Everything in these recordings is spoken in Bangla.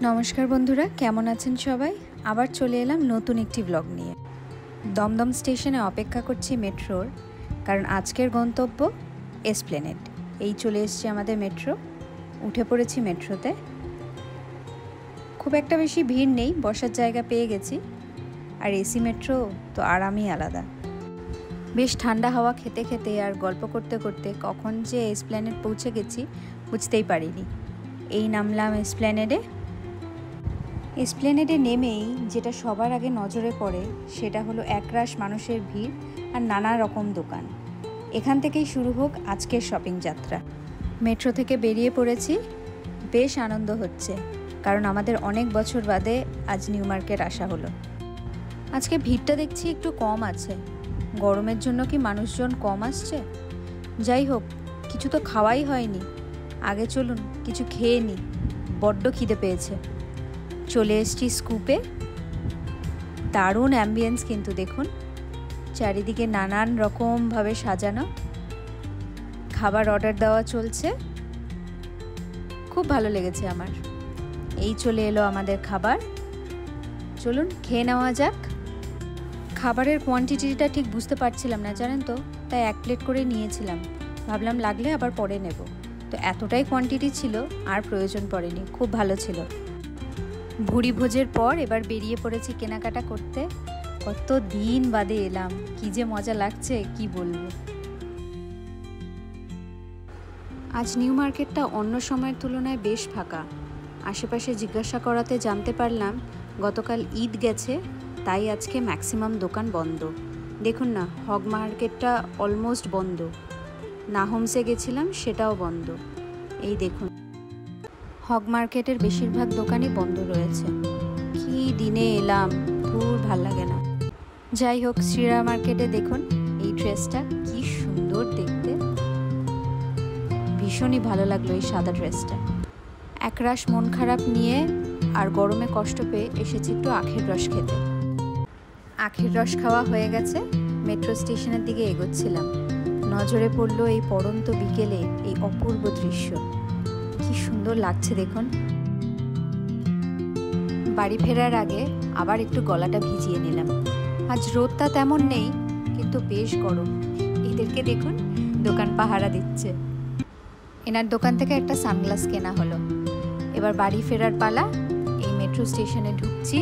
নমস্কার বন্ধুরা, কেমন আছেন সবাই? আবার চলে এলাম নতুন একটি ব্লগ নিয়ে। দমদম স্টেশনে অপেক্ষা করছি মেট্রোর, কারণ আজকের গন্তব্য এসপ্ল্যানেড। এই চলে এসছে আমাদের মেট্রো, উঠে পড়েছি মেট্রোতে। খুব একটা বেশি ভিড় নেই, বসার জায়গা পেয়ে গেছি। আর এসি মেট্রো তো আরামই আলাদা। বেশ ঠান্ডা হাওয়া খেতে খেতে আর গল্প করতে করতে কখন যে এসপ্ল্যানেড পৌঁছে গেছি বুঝতেই পারিনি। এই নামলাম এসপ্ল্যানেডে। এসপ্ল্যানেডে নেমেই যেটা সবার আগে নজরে পড়ে সেটা হলো একরাশ মানুষের ভিড় আর নানা রকম দোকান। এখান থেকেই শুরু হোক আজকের শপিং যাত্রা। মেট্রো থেকে বেরিয়ে পড়েছি, বেশ আনন্দ হচ্ছে, কারণ আমাদের অনেক বছর বাদে আজ নিউ মার্কেট আসা হলো। আজকে ভিড়টা দেখছি একটু কম আছে। গরমের জন্য কি মানুষজন কম আসছে? যাই হোক, কিছু তো খাওয়াই হয়নি। আগে চলুন কিছু খেয়ে নিই, বড্ড খিদে পেয়েছে। চলে এসছি স্কুপে। দারুণ অ্যাম্বিয়েন্স কিন্তু দেখুন, চারিদিকে নানান রকমভাবে সাজানো। খাবার অর্ডার দেওয়া চলছে, খুব ভালো লেগেছে আমার। এই চলে এলো আমাদের খাবার, চলুন খেয়ে নেওয়া যাক। খাবারের কোয়ান্টিটিটা ঠিক বুঝতে পারছিলাম না, জানেন তো, তাই এক প্লেট করে নিয়েছিলাম। ভাবলাম লাগলে আবার পরে নেব। তো এতটাই কোয়ান্টিটি ছিল, আর প্রয়োজন পড়েনি, খুব ভালো ছিল। ভুড়ি ভোজের পর এবার বেরিয়ে পড়েছি কেনাকাটা করতে। কত দিন বাদে এলাম, কি যে মজা লাগছে কি বলবো। আজ নিউ মার্কেটটা অন্য সময়ের তুলনায় বেশ ফাঁকা। আশেপাশে জিজ্ঞাসা করাতে জানতে পারলাম গতকাল ঈদ গেছে, তাই আজকে ম্যাক্সিমাম দোকান বন্ধ। দেখুন না, হগ মার্কেটটা অলমোস্ট বন্ধ। নাহমসে গেছিলাম, সেটাও বন্ধ। এই দেখুন, হগ মার্কেটের বেশিরভাগ দোকানই বন্ধ রয়েছে। কি দিনে এলাম, দূর ভাল লাগে না। যাই হোক, শ্রীরা মার্কেটে দেখুন এই ড্রেসটা কি সুন্দর দেখতে, ভীষণই ভালো লাগলো এই সাদা ড্রেসটা। একরাশ মন খারাপ নিয়ে আর গরমে কষ্ট পেয়ে এসেছি একটু আখের রস খেতে। আখের রস খাওয়া হয়ে গেছে, মেট্রো স্টেশনের দিকে এগোচ্ছিলাম। নজরে পড়লো এই পড়ন্ত বিকেলে এই অপূর্ব দৃশ্য, কি সুন্দর লাগছে দেখুন। বাড়ি ফেরার আগে আবার একটু গলাটা ভিজিয়ে নিলাম। আজ রোদটা তেমন নেই, কিন্তু বেশ গরম। এদেরকে দেখুন, দোকান পাহারা দিচ্ছে। এনার দোকান থেকে একটা সানগ্লাস কেনা হলো। এবার বাড়ি ফেরার পালা। এই মেট্রো স্টেশনে ঢুকছি।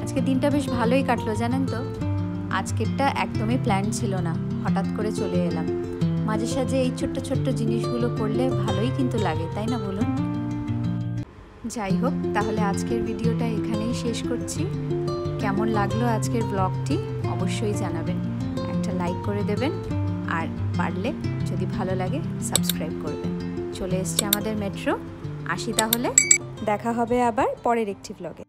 আজকে দিনটা বেশ ভালোই কাটলো, জানেন তো। আজকেরটা একদমই প্ল্যান ছিল না, হঠাৎ করে চলে এলাম। মাঝে সাঝে এই ছোট্ট ছোট্ট জিনিসগুলো করলে ভালোই কিন্তু লাগে, তাই না বলুন? যাই হোক, তাহলে আজকের ভিডিওটা এখানেই শেষ করছি। কেমন লাগলো আজকের ব্লগটি অবশ্যই জানাবেন, একটা লাইক করে দেবেন, আর পারলে যদি ভালো লাগে সাবস্ক্রাইব করবেন। চলে এসছে আমাদের মেট্রো, আসি তাহলে। দেখা হবে আবার পরের একটি ব্লগে।